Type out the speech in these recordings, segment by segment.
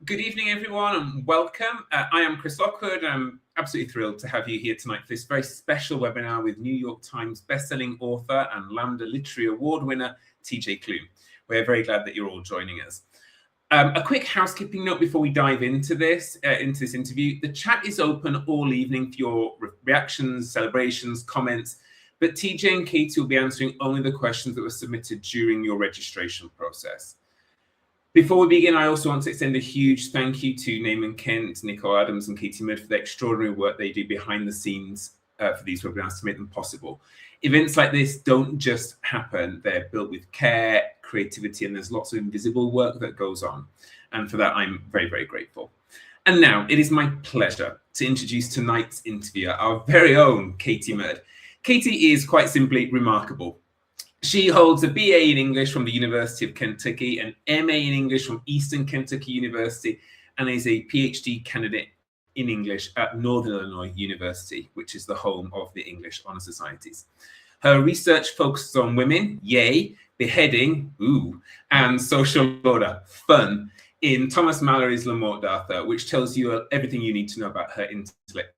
Good evening, everyone, and welcome. I am Chris Lockwood. I'm absolutely thrilled to have you here tonight for this very special webinar with New York Times bestselling author and Lambda Literary Award winner, TJ Klune. We're very glad that you're all joining us. A quick housekeeping note before we dive into this interview. The chat is open all evening for your reactions, celebrations, comments, but TJ and Katie will be answering only the questions that were submitted during your registration process. Before we begin, I also want to extend a huge thank you to Naaman Kent, Nicole Adams, and Katie Mudd for the extraordinary work they do behind the scenes for these webinars to make them possible. Events like this don't just happen. They're built with care, creativity, and there's lots of invisible work that goes on. And for that, I'm very, very grateful. And now it is my pleasure to introduce tonight's interviewer, our very own Katie Mudd. Katie is quite simply remarkable. She holds a BA in English from the University of Kentucky, an MA in English from Eastern Kentucky University, and is a PhD candidate in English at Northern Illinois University, which is the home of the English Honor Societies. Her research focuses on women, yay, beheading, ooh, and social order, fun, in Thomas Mallory's La Morte d'Arthur, which tells you everything you need to know about her intellect.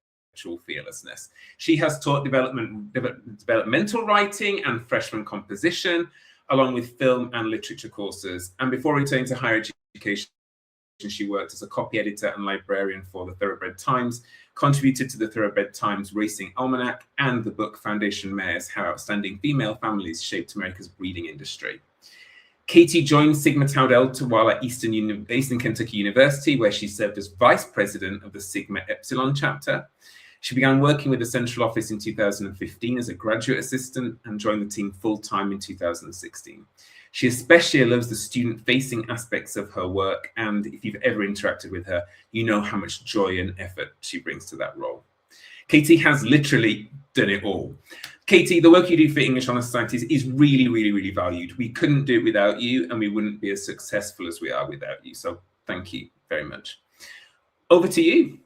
Fearlessness. She has taught developmental writing and freshman composition, along with film and literature courses. And before returning to higher education, she worked as a copy editor and librarian for the Thoroughbred Times, contributed to the Thoroughbred Times Racing Almanac and the book Foundation Mares: How Outstanding Female Families Shaped America's Breeding Industry. Katie joined Sigma Tau Delta while at Eastern Kentucky University, where she served as vice president of the Sigma Epsilon chapter. She began working with the central office in 2015 as a graduate assistant and joined the team full-time in 2016. She especially loves the student-facing aspects of her work, and if you've ever interacted with her, you know how much joy and effort she brings to that role. Katie has literally done it all. Katie, the work you do for English Honor Societies is really, really, really valued. We couldn't do it without you, and we wouldn't be as successful as we are without you. So thank you very much. Over to you.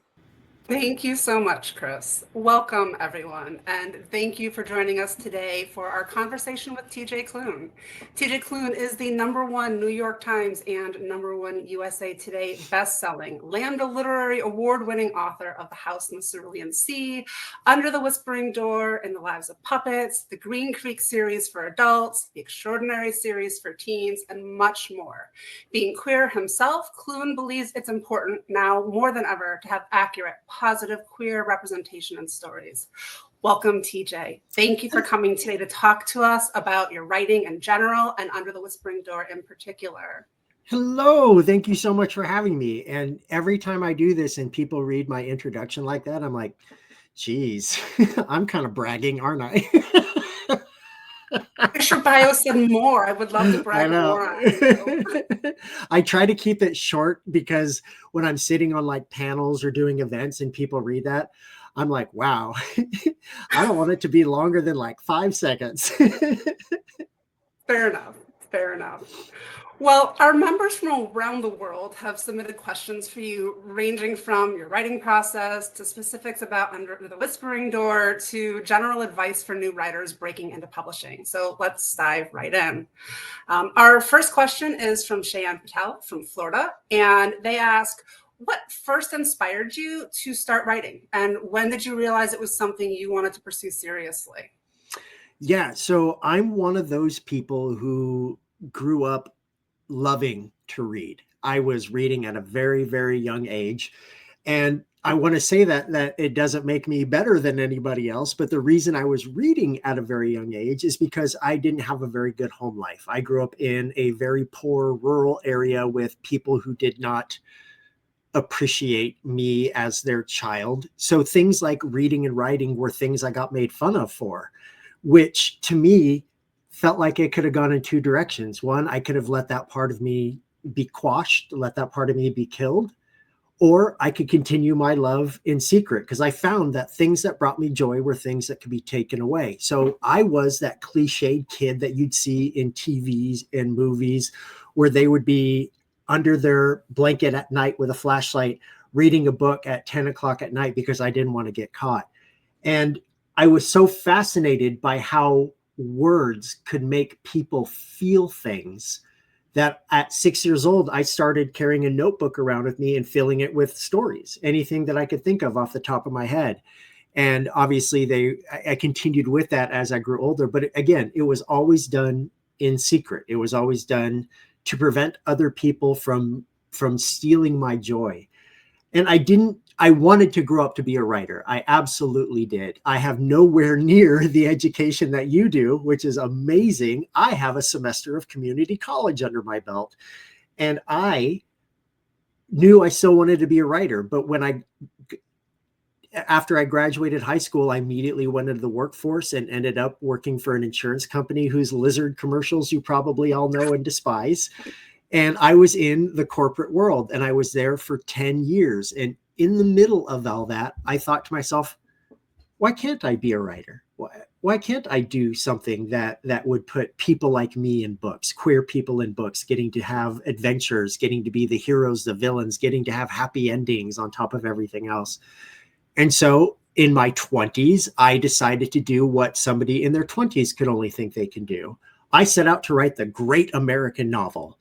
Thank you so much, Chris. Welcome, everyone, and thank you for joining us today for our conversation with TJ Klune. TJ Klune is the #1 New York Times and #1 USA Today bestselling Lambda Literary Award-winning author of The House in the Cerulean Sea, Under the Whispering Door, In the Lives of Puppets, the Green Creek series for adults, the Extraordinaries series for teens, and much more. Being queer himself, Klune believes it's important now more than ever to have accurate, positive queer representation and stories. Welcome, TJ. Thank you for coming today to talk to us about your writing in general and Under the Whispering Door in particular. Hello, thank you so much for having me. And every time I do this and people read my introduction like that, I'm like, geez, I'm kind of bragging, aren't I? I wish your bio said more. I would love to brag more on you. I try to keep it short because when I'm sitting on like panels or doing events and people read that, I'm like, wow, I don't want it to be longer than like 5 seconds. Fair enough. Fair enough. Well, our members from around the world have submitted questions for you, ranging from your writing process to specifics about Under the Whispering Door to general advice for new writers breaking into publishing. So let's dive right in. Our first question is from Cheyenne Patel from Florida, and they ask, what first inspired you to start writing? And when did you realize it was something you wanted to pursue seriously? Yeah, so I'm one of those people who grew up loving to read. I was reading at a very, very young age. And I want to say that it doesn't make me better than anybody else. But the reason I was reading at a very young age is because I didn't have a very good home life. I grew up in a very poor rural area with people who did not appreciate me as their child. So things like reading and writing were things I got made fun of for, which to me felt like it could have gone in two directions. One, I could have let that part of me be quashed, let that part of me be killed, or I could continue my love in secret because I found that things that brought me joy were things that could be taken away. So I was that cliched kid that you'd see in TVs and movies where they would be under their blanket at night with a flashlight reading a book at 10 o'clock at night because I didn't want to get caught. And I was so fascinated by how words could make people feel things that at 6 years old, I started carrying a notebook around with me and filling it with stories, anything that I could think of off the top of my head. And obviously I continued with that as I grew older. But again, it was always done in secret. It was always done to prevent other people from stealing my joy. And I wanted to grow up to be a writer. I absolutely did. I have nowhere near the education that you do, which is amazing. I have a semester of community college under my belt, and I knew I still wanted to be a writer. But after I graduated high school, I immediately went into the workforce and ended up working for an insurance company whose lizard commercials you probably all know and despise. And I was in the corporate world, and I was there for 10 years. And in the middle of all that, I thought to myself, why can't I be a writer? Why can't I do something that would put people like me in books, queer people in books, getting to have adventures, getting to be the heroes, the villains, getting to have happy endings on top of everything else? And so in my 20s, I decided to do what somebody in their 20s could only think they can do. I set out to write the great American novel,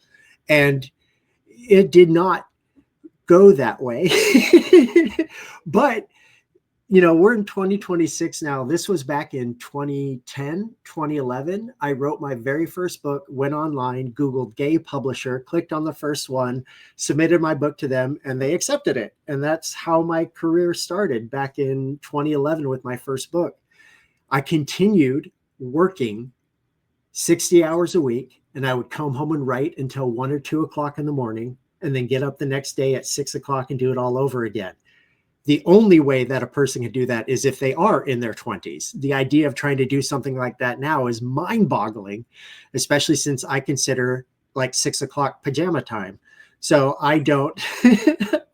and it did not go that way. But, we're in 2026 now. This was back in 2010, 2011. I wrote my very first book, went online, Googled gay publisher, clicked on the first one, submitted my book to them, and they accepted it. And that's how my career started back in 2011 with my first book. I continued working 60 hours a week, and I would come home and write until 1 or 2 o'clock in the morning, and then get up the next day at 6 o'clock and do it all over again. The only way that a person can do that is if they are in their 20s. The idea of trying to do something like that now is mind-boggling, especially since I consider like 6 o'clock pajama time. So I don't,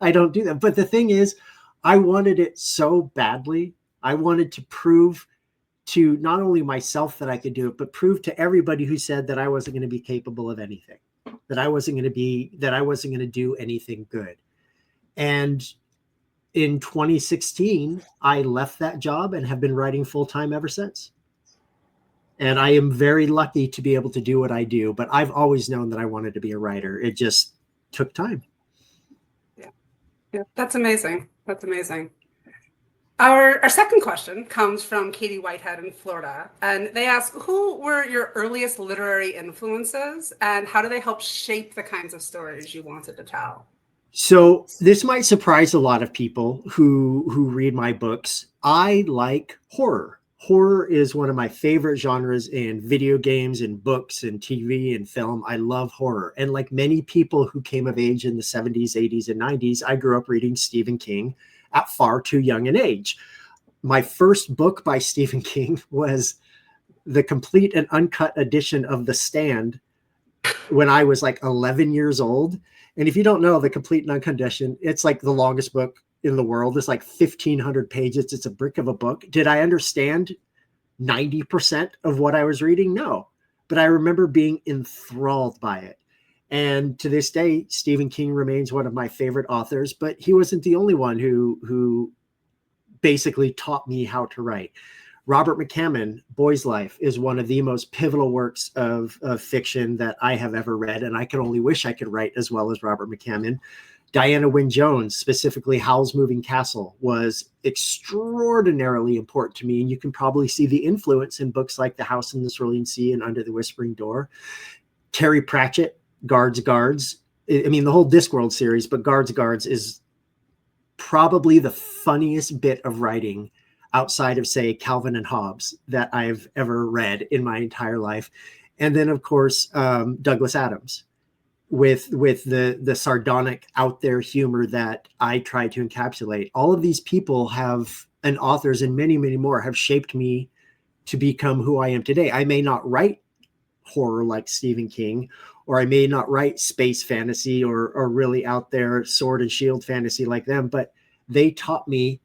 I don't do that. But the thing is, I wanted it so badly. I wanted to prove to not only myself that I could do it, but prove to everybody who said that I wasn't going to be capable of anything, that I wasn't going to do anything good. And in 2016, I left that job and have been writing full-time ever since. And I am very lucky to be able to do what I do, but I've always known that I wanted to be a writer. It just took time. Yeah, that's amazing. That's amazing. Our second question comes from Katie Whitehead in Florida, and they ask, who were your earliest literary influences, and how do they help shape the kinds of stories you wanted to tell? So this might surprise a lot of people who read my books. I like horror. Horror is one of my favorite genres in video games and books and TV and film. I love horror. And like many people who came of age in the 70s, 80s, and 90s, I grew up reading Stephen King at far too young an age. My first book by Stephen King was the complete and uncut edition of The Stand when I was like 11 years old. And if you don't know the complete and uncut edition, it's like the longest book in the world. It's like 1,500 pages. It's a brick of a book. Did I understand 90% of what I was reading? No, but I remember being enthralled by it. And to this day, Stephen King remains one of my favorite authors, but he wasn't the only one who basically taught me how to write. Robert McCammon, Boy's Life, is one of the most pivotal works of fiction that I have ever read, and I can only wish I could write as well as Robert McCammon. Diana Wynne Jones, specifically Howl's Moving Castle, was extraordinarily important to me, and you can probably see the influence in books like The House in the Cerulean Sea and Under the Whispering Door. Terry Pratchett, Guards. I mean, the whole Discworld series, but Guards is probably the funniest bit of writing outside of, say, Calvin and Hobbes that I've ever read in my entire life. And then, of course, Douglas Adams with the sardonic out there humor that I try to encapsulate. All of these people have, and authors and many, many more, have shaped me to become who I am today. I may not write horror like Stephen King, or I may not write space fantasy or really out there sword and shield fantasy like them, but they taught me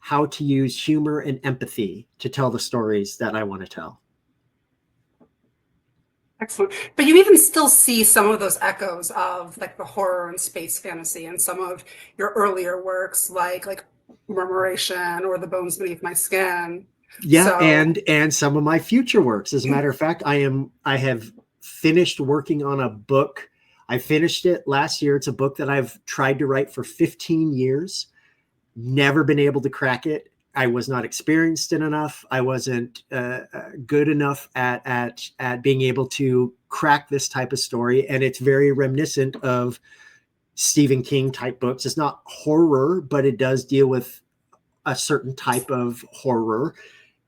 how to use humor and empathy to tell the stories that I want to tell. Excellent. But you even still see some of those echoes of like the horror and space fantasy in some of your earlier works, like Murmuration or The Bones Beneath My Skin. Yeah, so, and some of my future works. As a matter of fact, I have finished working on a book. I finished it last year. It's a book that I've tried to write for 15 years, never been able to crack it. I was not experienced enough. I wasn't good enough at being able to crack this type of story. And it's very reminiscent of Stephen King type books. It's not horror, but it does deal with a certain type of horror.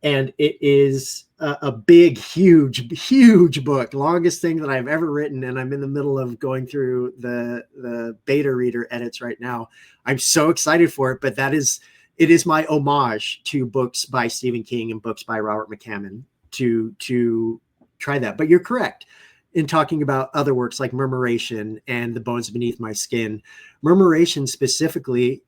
And it is a big, huge book, longest thing that I've ever written. And I'm in the middle of going through the beta reader edits right now. I'm so excited for it, but it is my homage to books by Stephen King and books by Robert McCammon to try that. But you're correct in talking about other works like Murmuration and The Bones Beneath My Skin. Murmuration specifically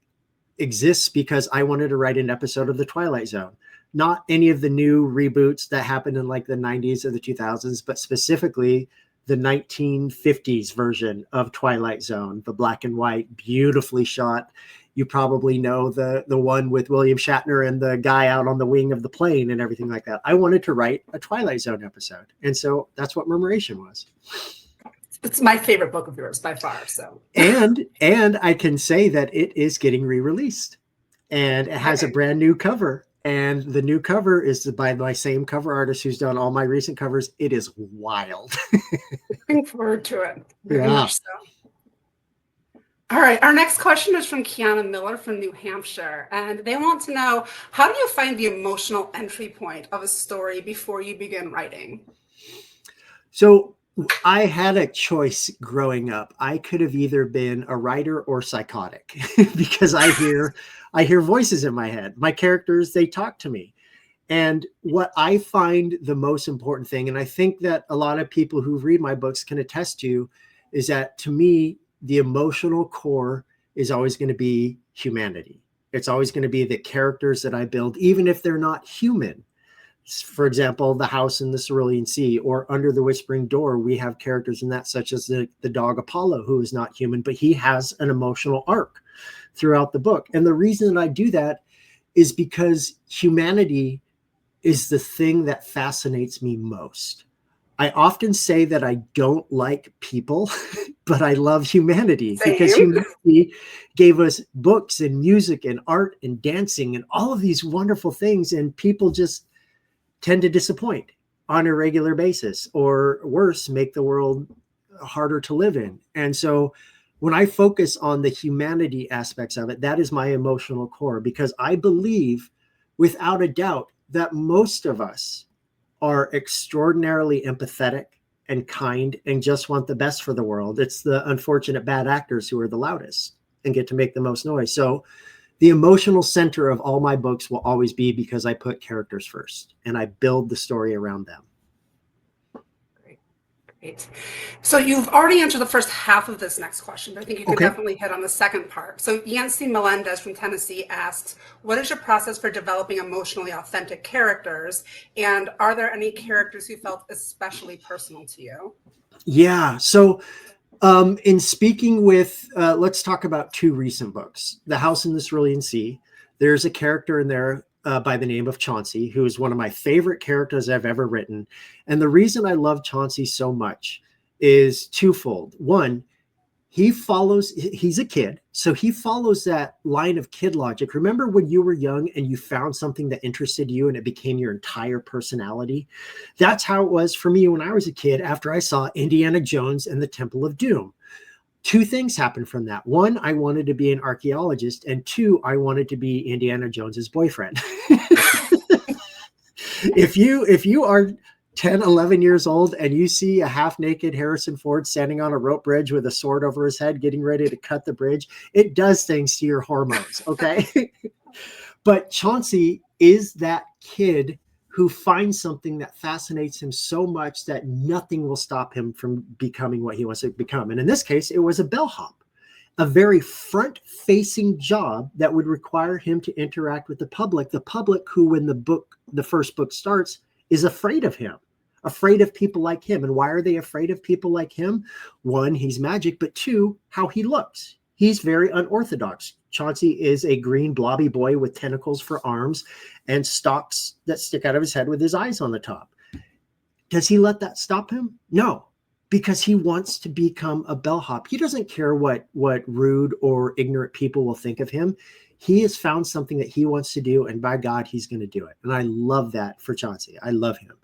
exists because I wanted to write an episode of The Twilight Zone. Not any of the new reboots that happened in like the 90s or the 2000s, but specifically the 1950s version of Twilight Zone, the black and white, beautifully shot. You probably know the one with William Shatner and the guy out on the wing of the plane and everything like that. I wanted to write a Twilight Zone episode. And so that's what Murmuration was. It's my favorite book of yours by far. So and I can say that it is getting re-released, and it has a brand new cover. And the new cover is by my same cover artist who's done all my recent covers. It is wild. Looking forward to it. Very Yeah. much so. All right. Our next question is from Kiana Miller from New Hampshire. And they want to know, how do you find the emotional entry point of a story before you begin writing? So I had a choice growing up. I could have either been a writer or psychotic because I hear voices in my head. My characters, they talk to me. And what I find the most important thing, and I think that a lot of people who read my books can attest to, is that to me, the emotional core is always going to be humanity. It's always going to be the characters that I build, even if they're not human. For example, The House in the Cerulean Sea or Under the Whispering Door, we have characters in that, such as the dog Apollo, who is not human, but he has an emotional arc throughout the book. And the reason that I do that is because humanity is the thing that fascinates me most. I often say that I don't like people, but I love humanity. Same. Because humanity gave us books and music and art and dancing and all of these wonderful things. And people just tend to disappoint on a regular basis, or worse, make the world harder to live in. And so when I focus on the humanity aspects of it, that is my emotional core, because I believe without a doubt that most of us are extraordinarily empathetic and kind and just want the best for the world. It's the unfortunate bad actors who are the loudest and get to make the most noise. So the emotional center of all my books will always be because I put characters first and I build the story around them. Great. So you've already answered the first half of this next question, but I think you can definitely hit on the second part. So Yancy Melendez from Tennessee asks, what is your process for developing emotionally authentic characters? And are there any characters who felt especially personal to you? Yeah. So in speaking with, let's talk about two recent books, The House in the Cerulean Sea. There's a character in there by the name of Chauncey, who is one of my favorite characters I've ever written. And the reason I love Chauncey so much is twofold. One, he's a kid, so he follows that line of kid logic. Remember when you were young and you found something that interested you and it became your entire personality? That's how it was for me when I was a kid after I saw Indiana Jones and the Temple of Doom. Two things happened from that. One, I wanted to be an archaeologist, and two, I wanted to be Indiana Jones's boyfriend. If you are 10, 11 years old and you see a half-naked Harrison Ford standing on a rope bridge with a sword over his head, getting ready to cut the bridge, it does things to your hormones, okay? But Chauncey is that kid who finds something that fascinates him so much that nothing will stop him from becoming what he wants to become. And in this case, it was a bellhop, a very front-facing job that would require him to interact with the public who, when the first book starts, is afraid of him, afraid of people like him. And why are they afraid of people like him? One, he's magic, but two, how he looks. He's very unorthodox. Chauncey is a green blobby boy with tentacles for arms and stalks that stick out of his head with his eyes on the top. Does he let that stop him? No. because he wants to become a bellhop. He doesn't care what rude or ignorant people will think of him. He has found something that he wants to do, and by God, he's going to do it. And I love that for Chauncey. I love him.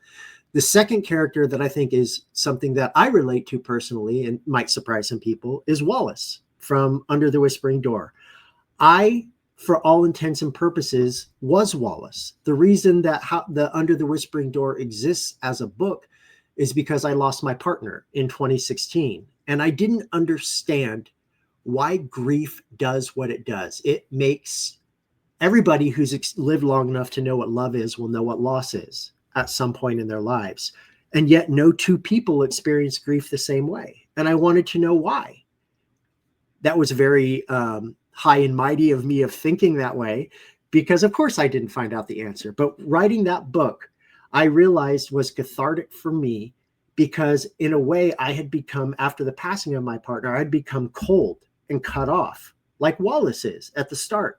The second character that I think is something that I relate to personally and might surprise some people is Wallace from Under the Whispering Door. I, for all intents and purposes, was Wallace. The reason that the Under the Whispering Door exists as a book is because I lost my partner in 2016. And I didn't understand why grief does what it does. It makes everybody who's lived long enough to know what love is will know what loss is at some point in their lives. And yet no two people experience grief the same way. And I wanted to know why. That was very high and mighty of me of thinking that way, because of course I didn't find out the answer. But writing that book, I realized was cathartic for me, because in a way I had become, after the passing of my partner, I'd become cold and cut off like Wallace is at the start.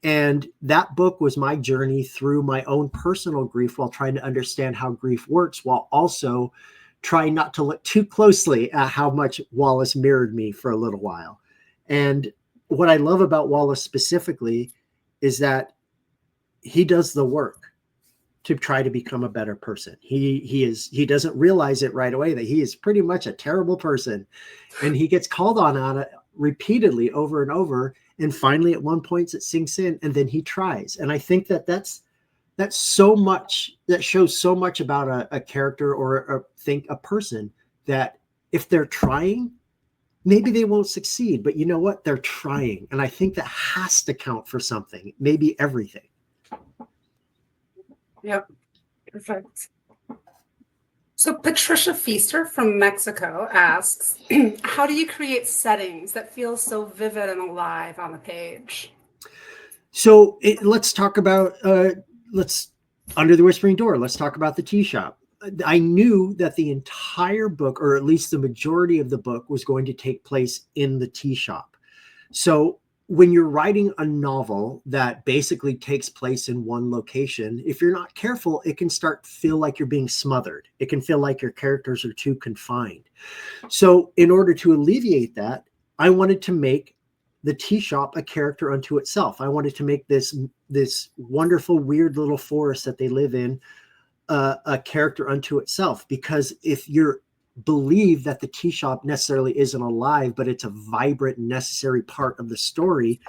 And that book was my journey through my own personal grief while trying to understand how grief works, while also trying not to look too closely at how much Wallace mirrored me for a little while. And what I love about Wallace specifically is that he does the work to try to become a better person. He doesn't realize it right away that he is pretty much a terrible person, and he gets called on it repeatedly over and over. And finally, at one point, it sinks in, and then he tries. And I think that's so much, that shows so much about a character or a person, that if they're trying, maybe they won't succeed, but you know what? They're trying. And I think that has to count for something, maybe everything. Yep. Perfect. So Patricia Feaster from Mexico asks, how do you create settings that feel so vivid and alive on the page? So let's talk about, Under the Whispering Door. Let's talk about the tea shop. I knew that the entire book, or at least the majority of the book, was going to take place in the tea shop. So when you're writing a novel that basically takes place in one location, if you're not careful, it can start to feel like you're being smothered. It can feel like your characters are too confined. So in order to alleviate that, I wanted to make the tea shop a character unto itself. I wanted to make this wonderful, weird little forest that they live in a character unto itself. Because if you're believe that the tea shop necessarily isn't alive, but it's a vibrant, necessary part of the story,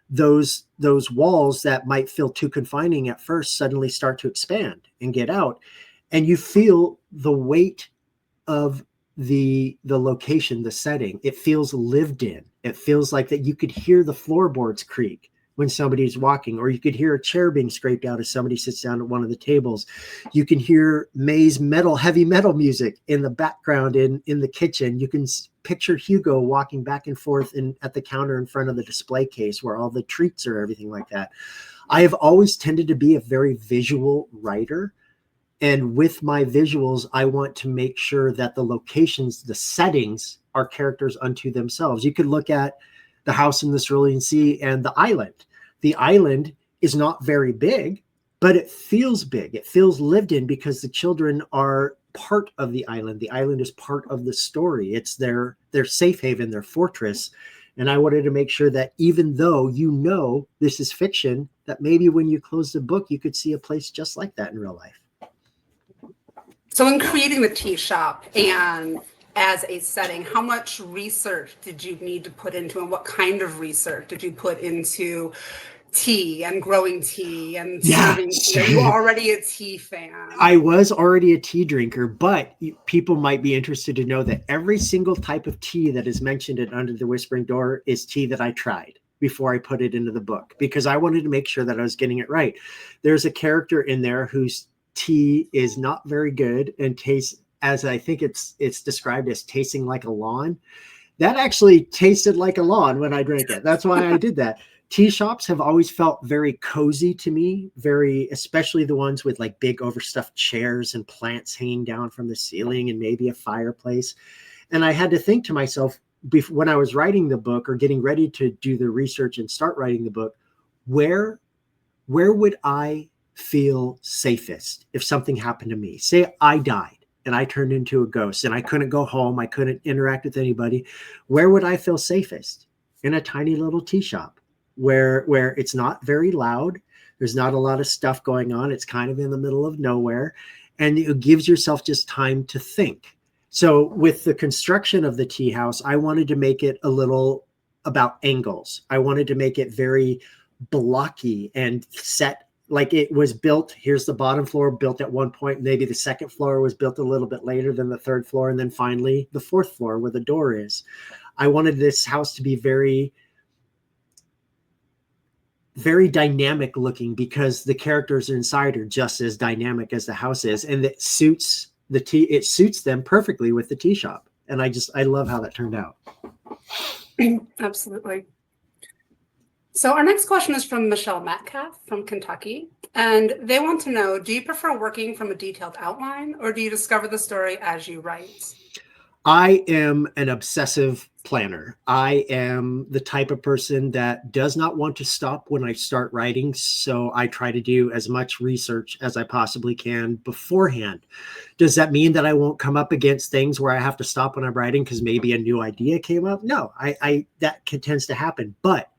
those walls that might feel too confining at first suddenly start to expand and get out, and you feel the weight of the location, the setting. It feels lived in. It feels like that you could hear the floorboards creak when somebody's walking, or you could hear a chair being scraped out as somebody sits down at one of the tables. You can hear May's heavy metal music in the background in the kitchen. You can picture Hugo walking back and forth at the counter in front of the display case where all the treats are, everything like that. I have always tended to be a very visual writer. And with my visuals, I want to make sure that the locations, the settings, are characters unto themselves. You could look at the house in the Cerulean Sea and the island. The island is not very big, but it feels big. It feels lived in because the children are part of the island. The island is part of the story. It's their safe haven, their fortress. And I wanted to make sure that even though you know this is fiction, that maybe when you close the book, you could see a place just like that in real life. So in creating the tea shop and as a setting, how much research did you need to put into, and what kind of research did you put into tea and growing tea and serving tea? Are you already a tea fan? I was already a tea drinker, but people might be interested to know that every single type of tea that is mentioned in Under the Whispering Door is tea that I tried before I put it into the book, because I wanted to make sure that I was getting it right. There's a character in there whose tea is not very good and tastes, as I think it's described as, tasting like a lawn. That actually tasted like a lawn when I drank it. That's why I did that. Tea shops have always felt very cozy to me, especially the ones with like big overstuffed chairs and plants hanging down from the ceiling and maybe a fireplace. And I had to think to myself, when I was writing the book or getting ready to do the research and start writing the book, where would I feel safest if something happened to me? Say I died. and I turned into a ghost and I couldn't go home, I couldn't interact with anybody, where would I feel safest? In a tiny little tea shop where it's not very loud. There's not a lot of stuff going on. It's kind of in the middle of nowhere, and it gives yourself just time to think. So with the construction of the tea house, I wanted to make it a little about angles. I wanted to make it very blocky and set like it was built. Here's the bottom floor built at one point. Maybe the second floor was built a little bit later than the third floor. And then finally the fourth floor where the door is. I wanted this house to be very, very dynamic looking because the characters inside are just as dynamic as the house is. And it suits it suits them perfectly with the tea shop. And I love how that turned out. Absolutely. So our next question is from Michelle Metcalf from Kentucky. And they want to know, do you prefer working from a detailed outline or do you discover the story as you write? I am an obsessive planner. I am the type of person that does not want to stop when I start writing. So I try to do as much research as I possibly can beforehand. Does that mean that I won't come up against things where I have to stop when I'm writing because maybe a new idea came up? No, that tends to happen. But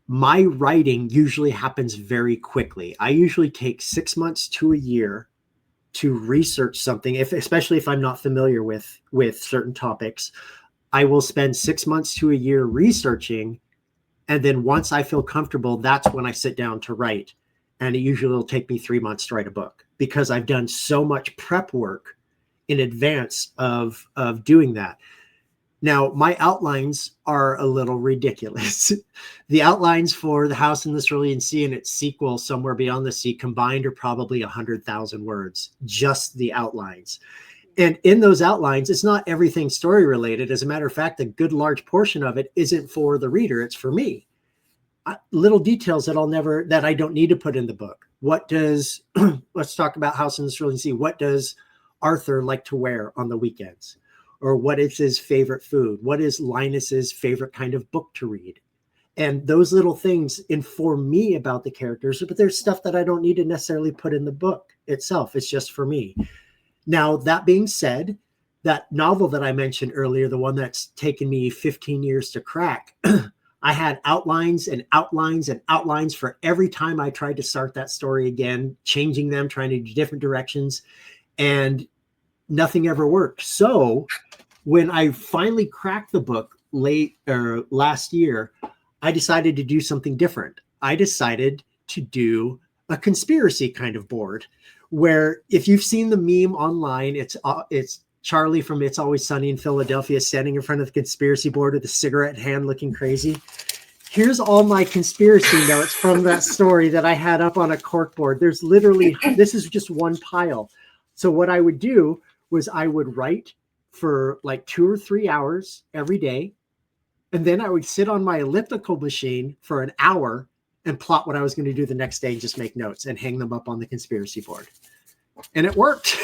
my writing usually happens very quickly. I usually take 6 months to a year to research something, especially if I'm not familiar with certain topics. I will spend 6 months to a year researching. And then once I feel comfortable, that's when I sit down to write. And it usually will take me 3 months to write a book because I've done so much prep work in advance of doing that. Now, my outlines are a little ridiculous. The outlines for The House in the Cerulean Sea and its sequel, Somewhere Beyond the Sea, combined are probably 100,000 words, just the outlines. And in those outlines, it's not everything story related. As a matter of fact, a good large portion of it isn't for the reader, it's for me. Little details that I don't need to put in the book. Let's talk about House in the Cerulean Sea. What does Arthur like to wear on the weekends? Or what is his favorite food? What is Linus's favorite kind of book to read? And those little things inform me about the characters, but there's stuff that I don't need to necessarily put in the book itself. It's just for me. Now, that being said, that novel that I mentioned earlier, the one that's taken me 15 years to crack, I had outlines and outlines and outlines for every time I tried to start that story again, changing them, trying to do different directions, and nothing ever worked. So when I finally cracked the book last year, I decided to do something different. I decided to do a conspiracy kind of board where, if you've seen the meme online, it's Charlie from It's Always Sunny in Philadelphia standing in front of the conspiracy board with a cigarette hand looking crazy. Here's all my conspiracy notes from that story that I had up on a cork board. This is just one pile. So what I would do was I would write for like 2 or 3 hours every day. And then I would sit on my elliptical machine for an hour and plot what I was going to do the next day and just make notes and hang them up on the conspiracy board. And it worked.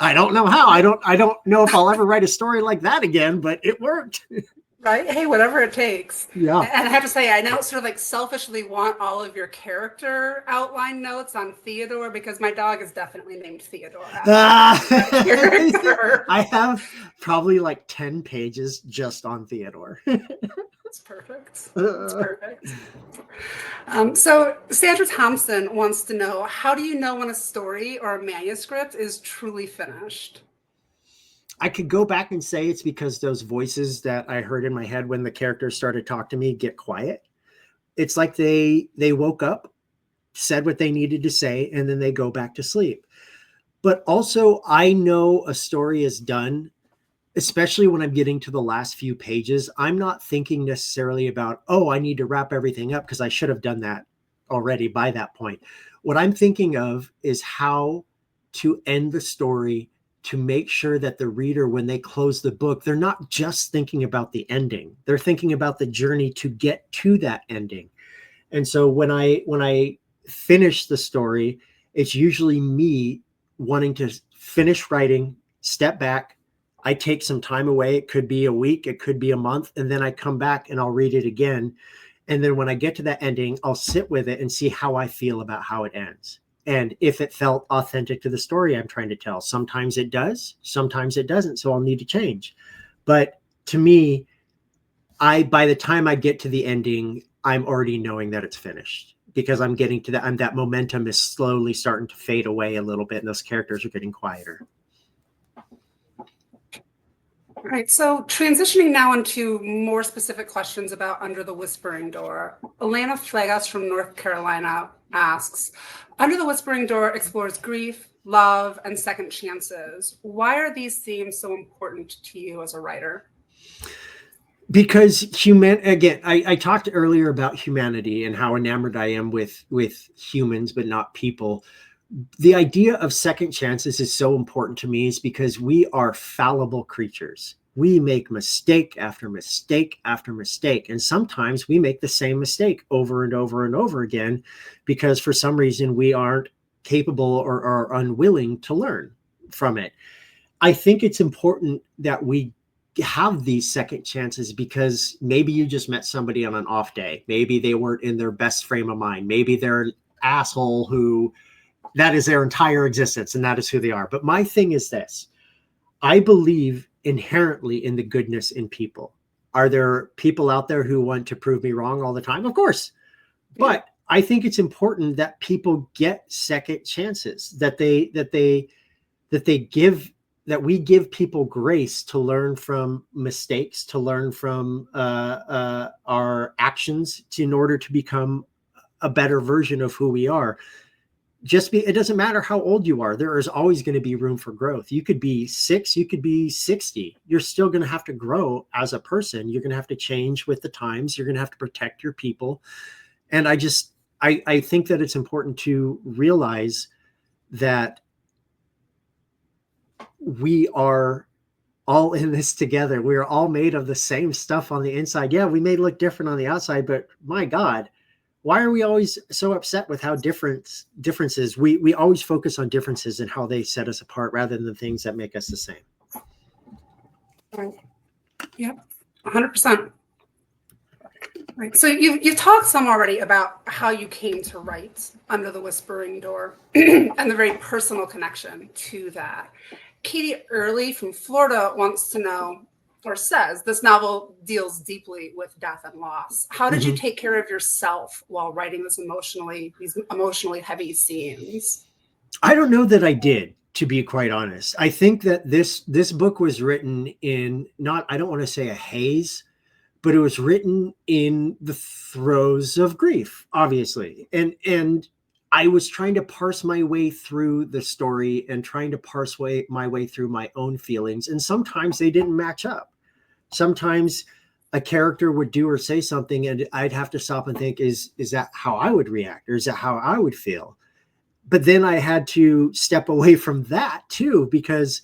I don't know how. I don't know if I'll ever write a story like that again, but it worked. Right? Hey, whatever it takes. Yeah. And I have to say, I now sort of like selfishly want all of your character outline notes on Theodore because my dog is definitely named Theodore. I have probably like 10 pages just on Theodore. That's perfect. That's perfect. So Sandra Thompson wants to know, how do you know when a story or a manuscript is truly finished? I could go back and say it's because those voices that I heard in my head when the characters started to talk to me get quiet. It's like they woke up, said what they needed to say, and then they go back to sleep. But also, I know a story is done, especially when I'm getting to the last few pages. I'm not thinking necessarily about, I need to wrap everything up because I should have done that already by that point. What I'm thinking of is how to end the story to make sure that the reader, when they close the book, they're not just thinking about the ending. They're thinking about the journey to get to that ending. And so when I finish the story, it's usually me wanting to finish writing, step back. I take some time away. It could be a week, it could be a month, and then I come back and I'll read it again. And then when I get to that ending, I'll sit with it and see how I feel about how it ends. and if it felt authentic to the story I'm trying to tell. Sometimes it does, sometimes it doesn't, so I'll need to change. But to me, by the time I get to the ending, I'm already knowing that it's finished, because I'm getting to that, and that momentum is slowly starting to fade away a little bit, and those characters are getting quieter. All right, so transitioning now into more specific questions about Under the Whispering Door. Alana Flegas from North Carolina asks, Under the Whispering Door explores grief, love, and second chances. Why are these themes so important to you as a writer? Because again, I talked earlier about humanity and how enamored I am with humans, but not people. The idea of second chances is so important to me, is because we are fallible creatures. We make mistake after mistake after mistake. And sometimes we make the same mistake over and over and over again, because for some reason we aren't capable or are unwilling to learn from it. I think it's important that we have these second chances, because maybe you just met somebody on an off day. Maybe they weren't in their best frame of mind. Maybe they're an asshole who that is their entire existence, and that is who they are. But my thing is this: I believe inherently in the goodness in people. Are there people out there who want to prove me wrong all the time? Of course. But I think it's important that people get second chances, that we give people grace to learn from mistakes, to learn from our actions, in order to become a better version of who we are. It doesn't matter how old you are. There is always going to be room for growth. You could be 6, you could be 60. You're still going to have to grow as a person. You're going to have to change with the times. You're going to have to protect your people. And I think that it's important to realize that we are all in this together. We are all made of the same stuff on the inside. Yeah, we may look different on the outside, but my God, why are we always so upset with how differences? We always focus on differences and how they set us apart, rather than the things that make us the same. Yep, 100%. Right. So you've talked some already about how you came to write Under the Whispering Door and the very personal connection to that. Katie Early from Florida wants to know, or says, this novel deals deeply with death and loss. How did you take care of yourself while writing these emotionally heavy scenes? I don't know that I did, to be quite honest. I think that this book was written in, I don't want to say a haze, but it was written in the throes of grief, obviously. And I was trying to parse my way through the story and trying to parse my way through my own feelings. And sometimes they didn't match up. Sometimes a character would do or say something, and I'd have to stop and think, is that how I would react? Or is that how I would feel? But then I had to step away from that too, because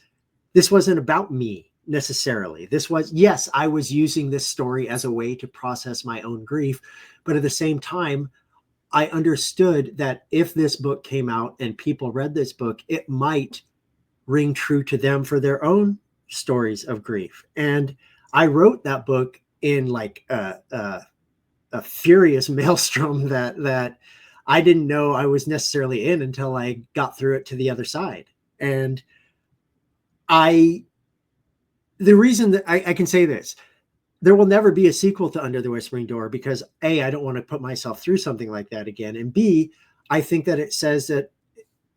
this wasn't about me necessarily. Yes, I was using this story as a way to process my own grief. But at the same time, I understood that if this book came out and people read this book, it might ring true to them for their own stories of grief. And I wrote that book in like a furious maelstrom that I didn't know I was necessarily in until I got through it to the other side. And the reason that I can say this, there will never be a sequel to Under the Whispering Door, because A, I don't want to put myself through something like that again. And B, I think that it says that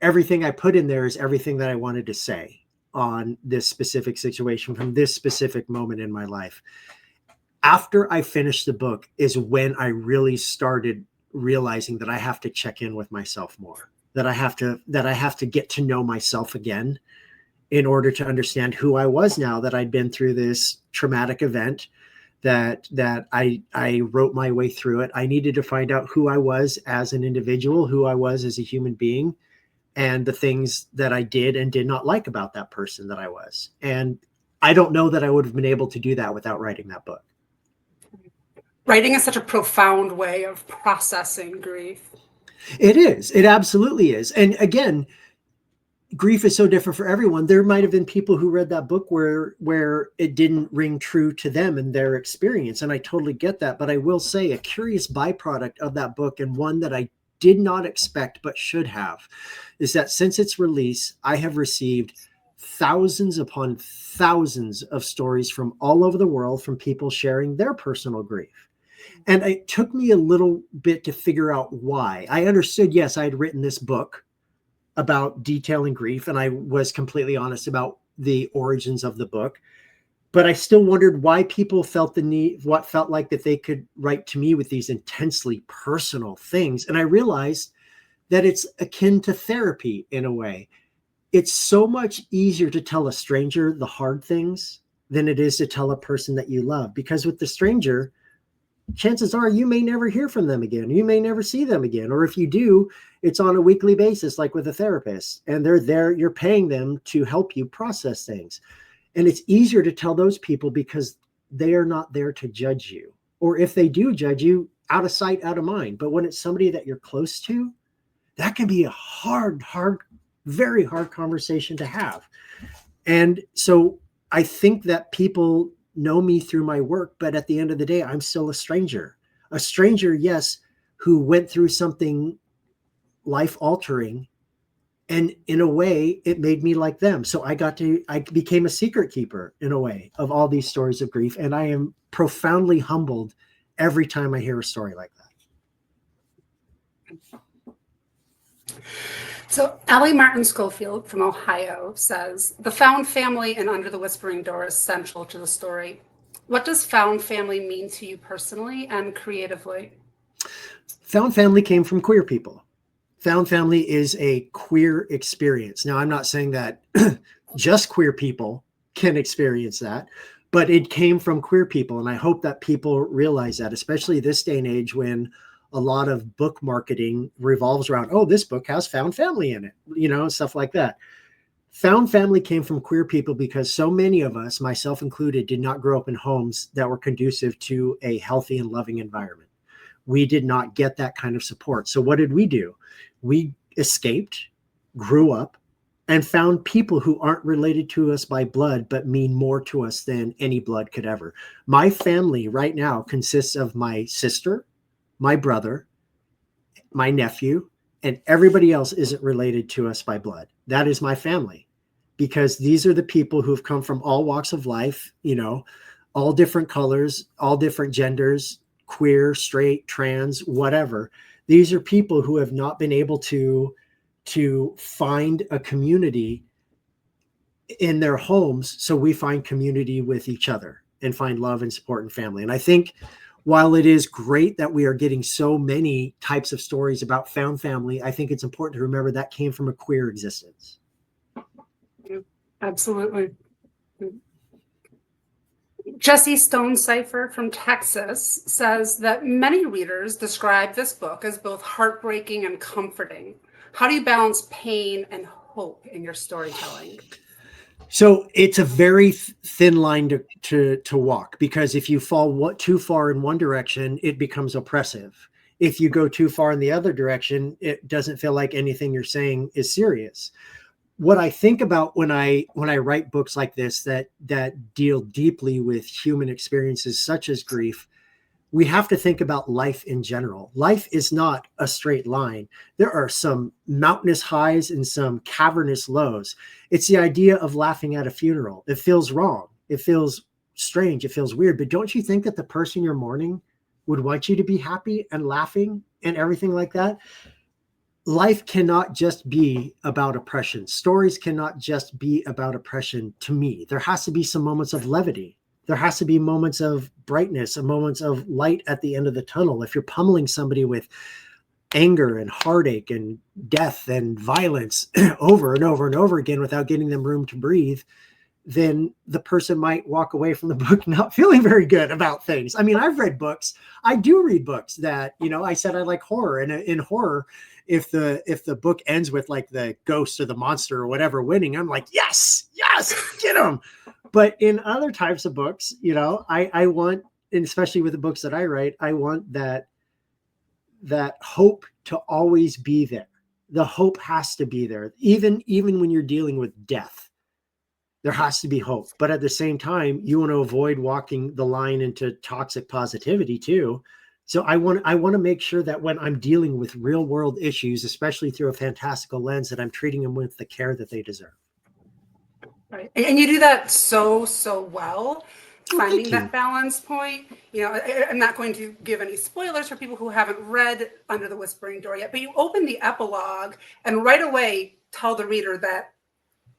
everything I put in there is everything that I wanted to say on this specific situation from this specific moment in my life. After I finished the book is when I really started realizing that I have to check in with myself more, that I have to get to know myself again in order to understand who I was now that I'd been through this traumatic event, that I wrote my way through it. I needed to find out who I was as an individual, who I was as a human being, and the things that I did and did not like about that person that I was. And I don't know that I would have been able to do that without writing that book. Writing is such a profound way of processing grief. It is. It absolutely is. And again, grief is so different for everyone. There might have been people who read that book where it didn't ring true to them and their experience. And I totally get that. But I will say a curious byproduct of that book, and one that I did not expect but should have is that since its release, I have received thousands upon thousands of stories from all over the world from people sharing their personal grief. And it took me a little bit to figure out why. I understood, yes, I had written this book about detailing grief, and I was completely honest about the origins of the book. But I still wondered why people felt the need, what felt like that they could write to me with these intensely personal things. And I realized that it's akin to therapy in a way. It's so much easier to tell a stranger the hard things than it is to tell a person that you love. Because with the stranger, chances are you may never hear from them again. You may never see them again. Or if you do, it's on a weekly basis, like with a therapist. And they're there, you're paying them to help you process things. And it's easier to tell those people because they are not there to judge you. Or if they do judge you, out of sight, out of mind. But when it's somebody that you're close to, that can be a hard, very hard conversation to have. And so I think that people know me through my work, but at the end of the day, I'm still a stranger. A stranger, yes, who went through something life-altering. And in a way, it made me like them. So I became a secret keeper in a way of all these stories of grief. And I am profoundly humbled every time I hear a story like that. So Allie Martin Schofield from Ohio says, the found family and Under the Whispering Door is central to the story. What does found family mean to you personally and creatively? Found family came from queer people. Found family is a queer experience. Now, I'm not saying that just queer people can experience that, but it came from queer people. And I hope that people realize that, especially this day and age when a lot of book marketing revolves around, oh, this book has found family in it, stuff like that. Found family came from queer people because so many of us, myself included, did not grow up in homes that were conducive to a healthy and loving environment. We did not get that kind of support. So what did we do? We escaped, grew up, and found people who aren't related to us by blood, but mean more to us than any blood could ever. My family right now consists of my sister, my brother, my nephew, and everybody else isn't related to us by blood. That is my family, because these are the people who've come from all walks of life, all different colors, all different genders, queer, straight, trans, whatever. These are people who have not been able to find a community in their homes. So we find community with each other and find love and support and family. And I think while it is great that we are getting so many types of stories about found family, I think it's important to remember that came from a queer existence. Absolutely. Jesse Stone Cipher from Texas says that many readers describe this book as both heartbreaking and comforting. How do you balance pain and hope in your storytelling? So it's a very thin line to walk, because if you fall too far in one direction, it becomes oppressive. If you go too far in the other direction, it doesn't feel like anything you're saying is serious. What I think about when I write books like this that deal deeply with human experiences such as grief, we have to think about life in general. Life is not a straight line. There are some mountainous highs and some cavernous lows. It's the idea of laughing at a funeral. It feels wrong. It feels strange. It feels weird. But don't you think that the person you're mourning would want you to be happy and laughing and everything like that? Life cannot just be about oppression. Stories cannot just be about oppression to me. There has to be some moments of levity. There has to be moments of brightness and moments of light at the end of the tunnel. If you're pummeling somebody with anger and heartache and death and violence over and over and over again without getting them room to breathe, then the person might walk away from the book not feeling very good about things. I mean, I've read books. I do read books that, I said I like horror. And in horror, if the book ends with like the ghost or the monster or whatever winning, I'm like, yes, get him. But in other types of books, I want, and especially with the books that I write, I want that hope to always be there. The hope has to be there. Even when you're dealing with death, there has to be hope. But at the same time, you want to avoid walking the line into toxic positivity too. So I want to make sure that when I'm dealing with real world issues, especially through a fantastical lens, that I'm treating them with the care that they deserve. Right. And you do that so well, Oh, finding thank you. that balance point. I'm not going to give any spoilers for people who haven't read Under the Whispering Door yet, but you open the epilogue and right away tell the reader that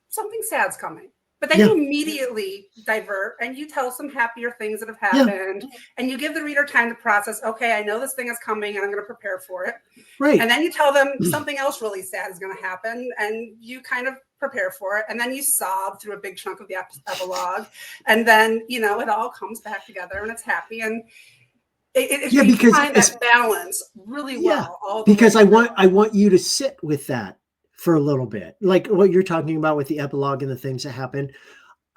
something sad's coming. But then you immediately divert and you tell some happier things that have happened, and you give the reader time to process, okay, I know this thing is coming and I'm going to prepare for it. Right. And then you tell them something else really sad is going to happen, and you kind of prepare for it. And then you sob through a big chunk of the epilogue. And then, it all comes back together and it's happy. And you find that balance really well. Because I want you to sit with that for a little bit, like what you're talking about with the epilogue and the things that happen.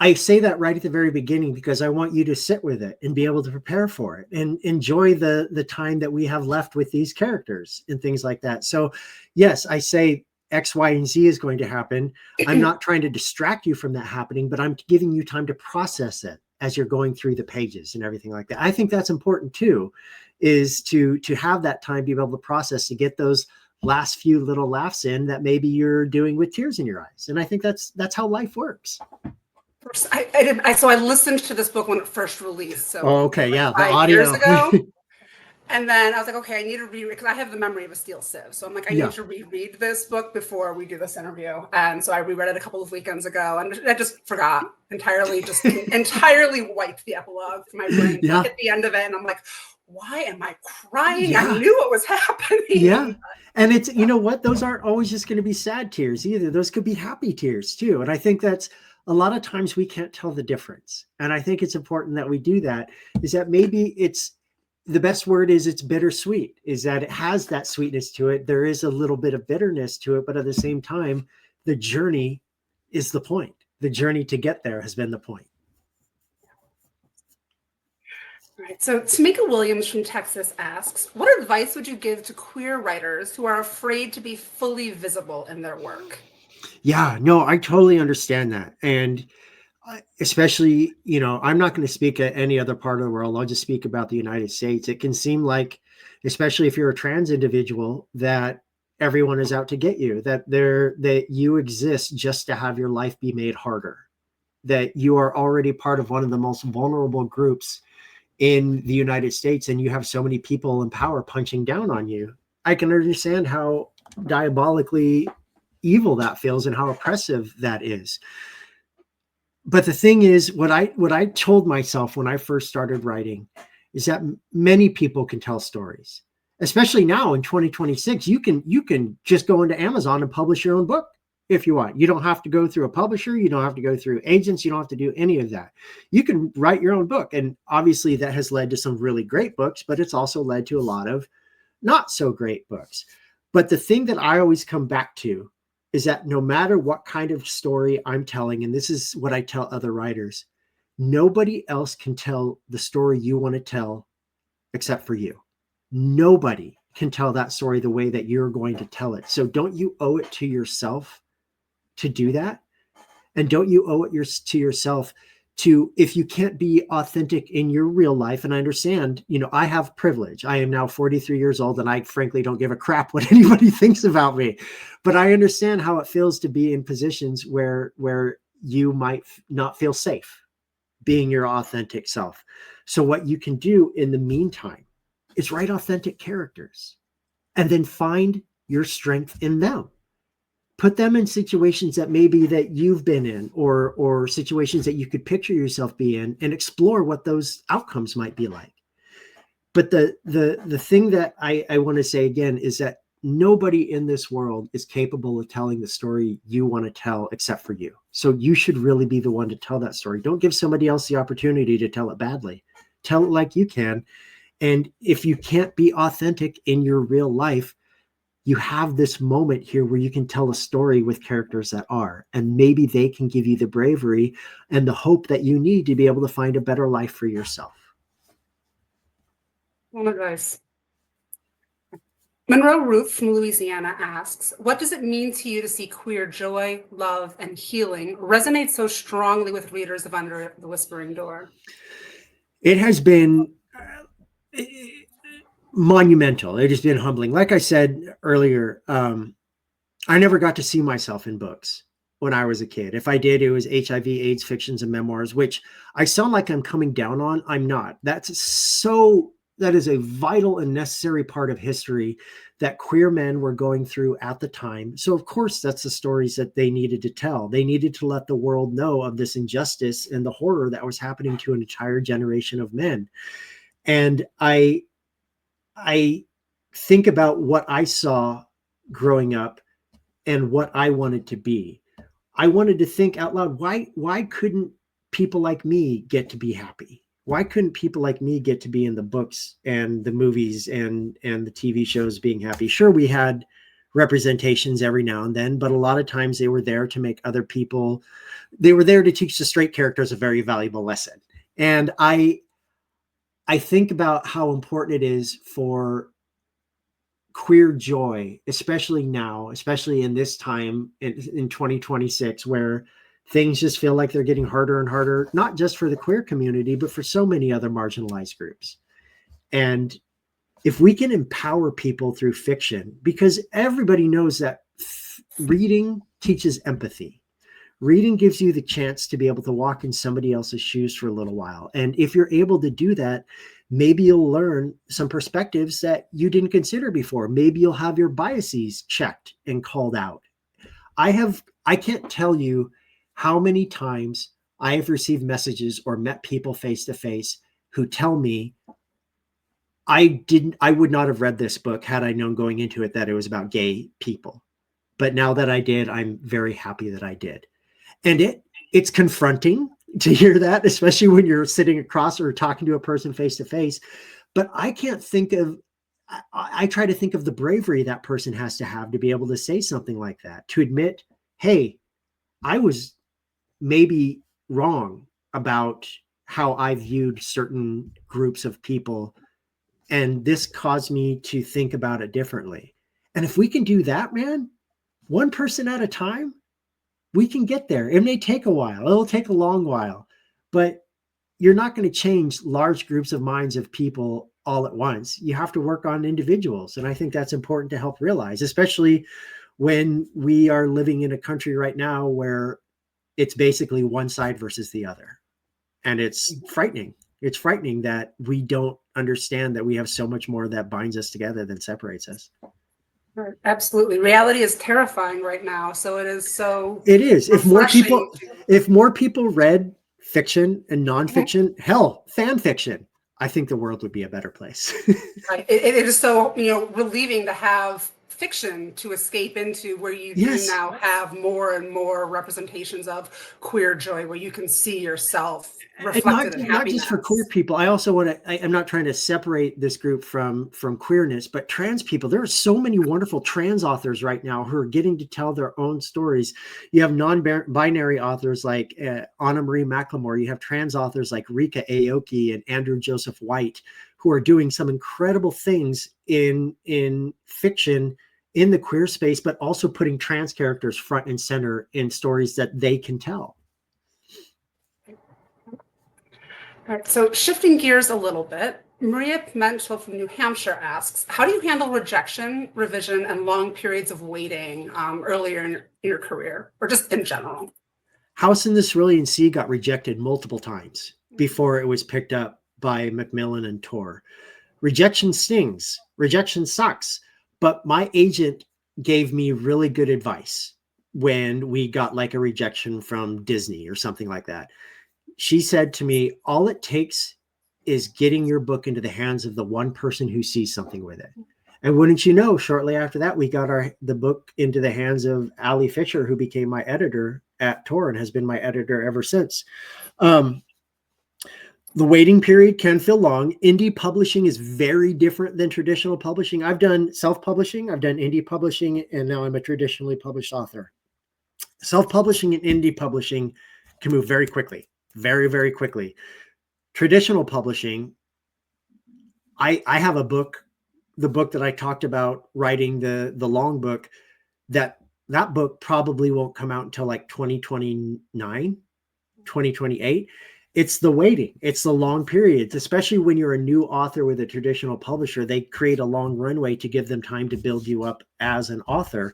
I say that right at the very beginning because I want you to sit with it and be able to prepare for it and enjoy the time that we have left with these characters and things like that. So yes, I say X, Y, and Z is going to happen. I'm not trying to distract you from that happening, but I'm giving you time to process it as you're going through the pages and everything like that. I think that's important too, is to have that time to be able to process, to get those last few little laughs in that maybe you're doing with tears in your eyes. And I think that's how life works. I listened to this book when it first released. So okay, the 5 audio. years ago. And then I was like, okay, I need to reread, because I have the memory of a steel sieve. So I'm like, I need to reread this book before we do this interview. And so I reread it a couple of weekends ago, and I just forgot entirely, entirely wiped the epilogue from my brain. Like at the end of it, and I'm like, why am I crying? I knew what was happening. Yeah. And it's, you know what? Those aren't always just going to be sad tears either. Those could be happy tears too. And I think that's a lot of times we can't tell the difference. And I think it's important that we do that, is that maybe it's, the best word is it's bittersweet, is that it has that sweetness to it. There is a little bit of bitterness to it, but at the same time, the journey is the point. The journey to get there has been the point. All right. So Tamika Williams from Texas asks, what advice would you give to queer writers who are afraid to be fully visible in their work? Yeah, no, I totally understand that. And especially, I'm not going to speak at any other part of the world. I'll just speak about the United States. It can seem like, especially if you're a trans individual, that everyone is out to get you, that you exist just to have your life be made harder, that you are already part of one of the most vulnerable groups in the United States, and you have so many people in power punching down on you. I can understand how diabolically evil that feels and how oppressive that is. But the thing is, what I told myself when I first started writing is that many people can tell stories, especially now in 2026. You can just go into Amazon and publish your own book if you want. You don't have to go through a publisher. You don't have to go through agents. You don't have to do any of that. You can write your own book. And obviously that has led to some really great books, but it's also led to a lot of not so great books. But the thing that I always come back to is that no matter what kind of story I'm telling, and this is what I tell other writers, nobody else can tell the story you want to tell except for you. Nobody can tell that story the way that you're going to tell it. So don't you owe it to yourself to do that? And don't you owe it to yourself to, if you can't be authentic in your real life, and I understand, I have privilege. I am now 43 years old, and I frankly don't give a crap what anybody thinks about me. But I understand how it feels to be in positions where you might not feel safe being your authentic self. So what you can do in the meantime is write authentic characters and then find your strength in them. Put them in situations that maybe that you've been in, or situations that you could picture yourself be in, and explore what those outcomes might be like. But the thing that I want to say again is that nobody in this world is capable of telling the story you want to tell except for you. So you should really be the one to tell that story. Don't give somebody else the opportunity to tell it badly. Tell it like you can. And if you can't be authentic in your real life, you have this moment here where you can tell a story with characters that are, and maybe they can give you the bravery and the hope that you need to be able to find a better life for yourself. One advice. Monroe Ruth from Louisiana asks, what does it mean to you to see queer joy, love, and healing resonate so strongly with readers of Under the Whispering Door? It has been monumental. It has been humbling. Like I said earlier, I never got to see myself in books when I was a kid. If I did, it was HIV, AIDS fictions and memoirs, which I sound like I'm coming down on. I'm not. That is a vital and necessary part of history that queer men were going through at the time. So of course, that's the stories that they needed to tell. They needed to let the world know of this injustice and the horror that was happening to an entire generation of men. And I think about what I saw growing up and what I wanted to be. I wanted to think out loud, why couldn't people like me get to be happy? Why couldn't people like me get to be in the books and the movies and the TV shows being happy? Sure, we had representations every now and then, but a lot of times they were there to make other people, they were there to teach the straight characters a very valuable lesson. And I think about how important it is for queer joy, especially now, especially in this time in 2026, where things just feel like they're getting harder and harder, not just for the queer community, but for so many other marginalized groups. And if we can empower people through fiction, because everybody knows that reading teaches empathy. Reading gives you the chance to be able to walk in somebody else's shoes for a little while. And if you're able to do that, maybe you'll learn some perspectives that you didn't consider before. Maybe you'll have your biases checked and called out. I can't tell you how many times I have received messages or met people face to face who tell me, I would not have read this book had I known going into it that it was about gay people. But now that I did, I'm very happy that I did. And it's confronting to hear that, especially when you're sitting across or talking to a person face to face. But I can't think of, I try to think of the bravery that person has to have to be able to say something like that, to admit, hey, I was maybe wrong about how I viewed certain groups of people, and this caused me to think about it differently. And if we can do that, man, one person at a time, we can get there. It may take a while. It'll take a long while, but you're not going to change large groups of minds of people all at once. You have to work on individuals. And I think that's important to help realize, especially when we are living in a country right now where it's basically one side versus the other. And it's frightening. It's frightening that we don't understand that we have so much more that binds us together than separates us. Absolutely. Reality is terrifying right now. So it is so. It is. If more people read fiction and nonfiction, hell, fan fiction, I think the world would be a better place. Right. It is so, relieving to have fiction to escape into, where you do now have more and more representations of queer joy, where you can see yourself reflected in happiness. Not just for queer people. I also want to, I'm not trying to separate this group from queerness, but trans people. There are so many wonderful trans authors right now who are getting to tell their own stories. You have non-binary authors like Anna Marie McLemore. You have trans authors like Rika Aoki and Andrew Joseph White, who are doing some incredible things in fiction in the queer space, but also putting trans characters front and center in stories that they can tell. All right, so shifting gears a little bit, Maria Pimentel from New Hampshire asks, how do you handle rejection, revision, and long periods of waiting earlier in your career, or just in general? House in the Cerulean Sea got rejected multiple times before it was picked up by Macmillan and Tor. Rejection stings. Rejection sucks. But my agent gave me really good advice when we got like a rejection from Disney or something like that. She said to me, all it takes is getting your book into the hands of the one person who sees something with it. And wouldn't you know, shortly after that, we got the book into the hands of Ali Fisher, who became my editor at Tor and has been my editor ever since. The waiting period can feel long. Indie publishing is very different than traditional publishing. I've done self-publishing, I've done indie publishing, and now I'm a traditionally published author. Self-publishing and indie publishing can move very quickly, very, very quickly. Traditional publishing, I have a book, the book that I talked about writing, the long book, that book probably won't come out until like 2029, 2028. it's the waiting. It's the long periods, especially when you're a new author with a traditional publisher. They create a long runway to give them time to build you up as an author.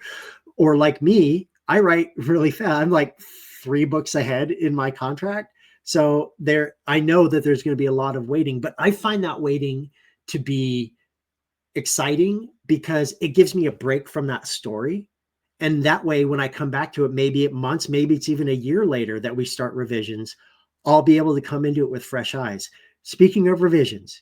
Or like me, I write really fast. I'm like 3 books ahead in my contract. So I know that there's going to be a lot of waiting, but I find that waiting to be exciting because it gives me a break from that story. And that way, when I come back to it, maybe months, maybe it's even a year later that we start revisions, I'll be able to come into it with fresh eyes. Speaking of revisions,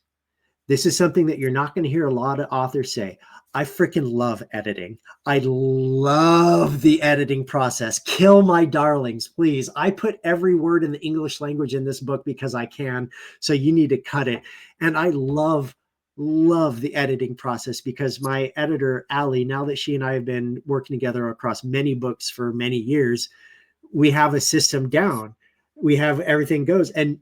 this is something that you're not going to hear a lot of authors say. I freaking love editing. I love the editing process. Kill my darlings, please. I put every word in the English language in this book because I can. So you need to cut it. And I love the editing process because my editor, Allie, now that she and I have been working together across many books for many years, we have a system down. We have everything goes. And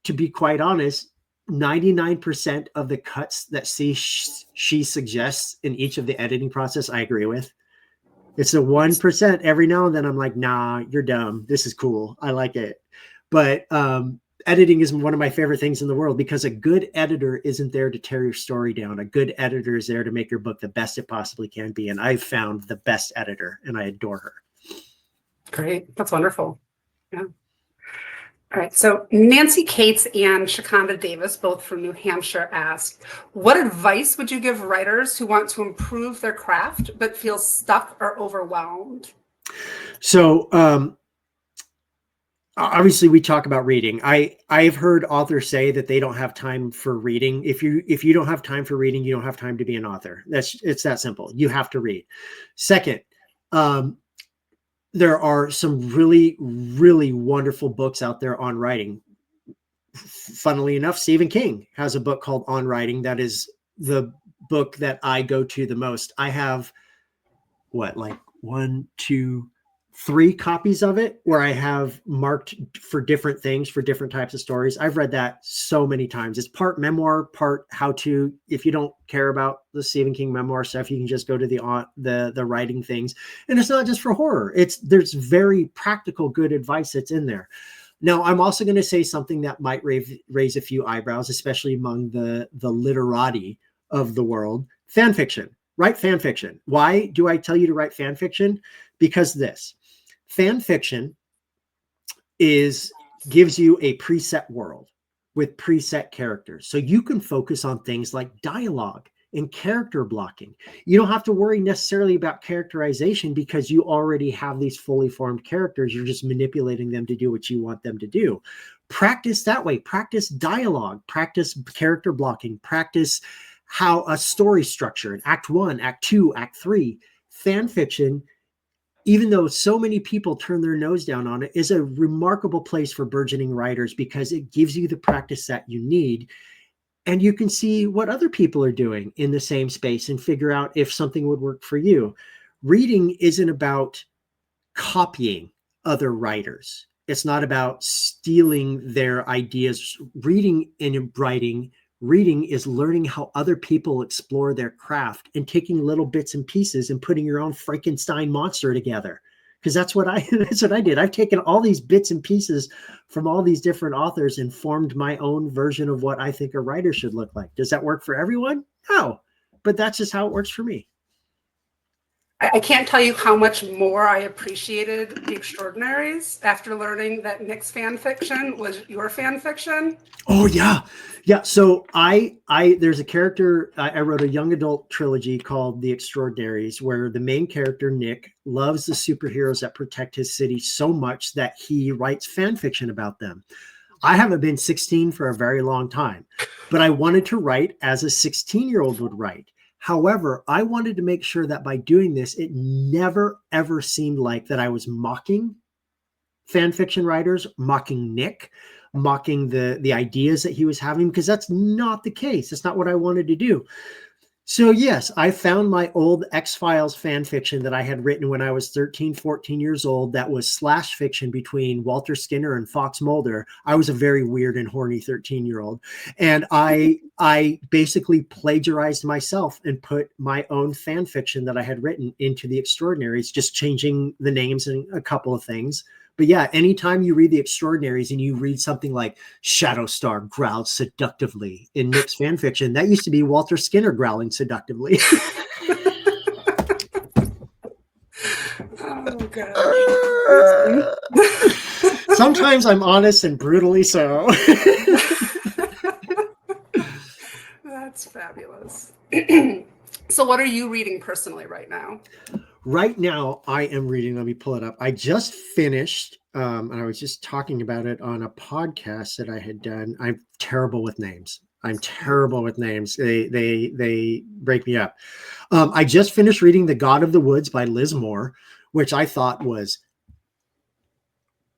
to be quite honest, 99% of the cuts that she suggests in each of the editing process, I agree with. It's the 1% every now and then I'm like, nah, you're dumb. This is cool. I like it. But editing is one of my favorite things in the world because a good editor isn't there to tear your story down. A good editor is there to make your book the best it possibly can be. And I've found the best editor and I adore her. Great. That's wonderful. Yeah. All right, so Nancy Cates and Shakonda Davis, both from New Hampshire, asked, what advice would you give writers who want to improve their craft but feel stuck or overwhelmed? So obviously we talk about reading. I've heard authors say that they don't have time for reading. If you don't have time for reading, you don't have time to be an author. It's that simple. You have to read. Second, there are some really, really wonderful books out there on writing. Funnily enough, Stephen King has a book called On Writing. That is the book that I go to the most. I have like 1, 2, 3 copies of it where I have marked for different things, for different types of stories. I've read that so many times. It's part memoir, part how to. If you don't care about the Stephen King memoir stuff, you can just go to the writing things. And it's not just for horror. There's very practical, good advice that's in there. Now, I'm also going to say something that might raise a few eyebrows, especially among the literati of the world. Fan fiction. Write fan fiction. Why do I tell you to write fan fiction? Because fan fiction gives you a preset world with preset characters. So you can focus on things like dialogue and character blocking. You don't have to worry necessarily about characterization because you already have these fully formed characters. You're just manipulating them to do what you want them to do. Practice that way. Practice dialogue. Practice character blocking. Practice how a story structured. Act 1, Act 2, Act 3. Fan fiction, even though so many people turn their nose down on it, is a remarkable place for burgeoning writers because it gives you the practice that you need. And you can see what other people are doing in the same space and figure out if something would work for you. Reading isn't about copying other writers. It's not about stealing their ideas. Reading is learning how other people explore their craft and taking little bits and pieces and putting your own Frankenstein monster together. Because that's what I did. I've taken all these bits and pieces from all these different authors and formed my own version of what I think a writer should look like. Does that work for everyone? No, but that's just how it works for me. I can't tell you how much more I appreciated The Extraordinaries after learning that Nick's fan fiction was your fan fiction. Oh yeah. So there's a character, I wrote a young adult trilogy called The Extraordinaries, where the main character, Nick, loves the superheroes that protect his city so much that he writes fan fiction about them. I haven't been 16 for a very long time, but I wanted to write as a 16-year-old would write. However, I wanted to make sure that by doing this, it never, ever seemed like that I was mocking fan fiction writers, mocking Nick, mocking the ideas that he was having, because that's not the case. That's not what I wanted to do. So yes, I found my old X-Files fan fiction that I had written when I was 13, 14 years old that was slash fiction between Walter Skinner and Fox Mulder. I was a very weird and horny 13-year-old. And I basically plagiarized myself and put my own fan fiction that I had written into The Extraordinaries, just changing the names and a couple of things. But yeah, anytime you read the Extraordinaries and you read something like Shadowstar growled seductively in Nick's fan fiction, that used to be Walter Skinner growling seductively. Oh, gosh. Sometimes I'm honest and brutally so. That's fabulous. So what are you reading personally right now? Right now, I am reading, let me pull it up. I just finished, and I was just talking about it on a podcast that I had done. I'm terrible with names. I'm terrible with names. They break me up. I just finished reading The God of the Woods by Liz Moore, which I thought was